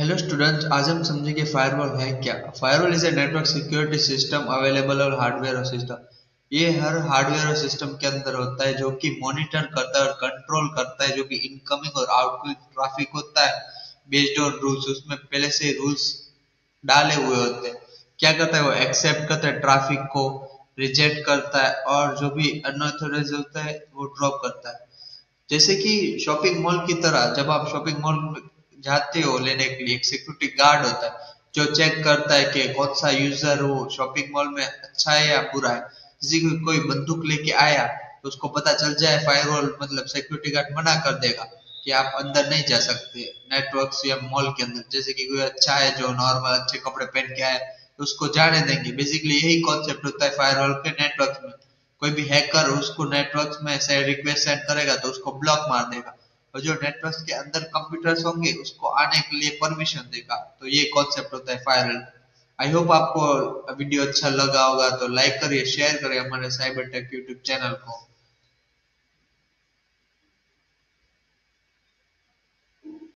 Hello students, आज हम समझेंगे फायरवॉल है क्या। Firewall is a network security system available और हार्डवेयर और सिस्टम। ये हर हार्डवेयर और सिस्टम के अंदर होता है जो कि मॉनिटर करता है और कंट्रोल करता है जो भी इनकमिंग और आउटगोइंग ट्रैफिक होता है बेस्ड ऑन रूल्स। उसमें पहले से रूल्स डाले हुए होते हैं। क्या करता है वो एक्सेप्ट करता है ट्रैफिक को, रिजेक्ट करता है और जो भी अनऑथराइज्ड होता है वो ड्रॉप करता है। जैसे कि शॉपिंग मॉल की तरह, जब आप शॉपिंग मॉल में जाते हो लेने के लिए, एक सिक्योरिटी गार्ड होता है जो चेक करता है कि कौन सा यूजर हो शॉपिंग मॉल में अच्छा है या बुरा है। जैसे कि कोई बंदूक लेके आया तो उसको पता चल जाए, फायरवॉल मतलब सिक्योरिटी गार्ड मना कर देगा कि आप अंदर नहीं जा सकते नेटवर्क या मॉल के अंदर। जैसे कि कोई अच्छा है जो नॉर्मल अच्छे कपड़े पहन के आए तो उसको जाने देंगे। बेसिकली यही कॉन्सेप्ट होता है फायरवॉल के नेटवर्क में। कोई भी हैकर उसको नेटवर्क में से रिक्वेस्ट सेंड करेगा तो उसको ब्लॉक मार देगा, और जो नेटवर्क के अंदर कंप्यूटर्स होंगे उसको आने के लिए परमिशन देगा। तो ये कॉन्सेप्ट होता है फायरवॉल। आई होप आपको वीडियो अच्छा लगा होगा, तो लाइक करिए, शेयर करिए हमारे साइबर टेक यूट्यूब चैनल को।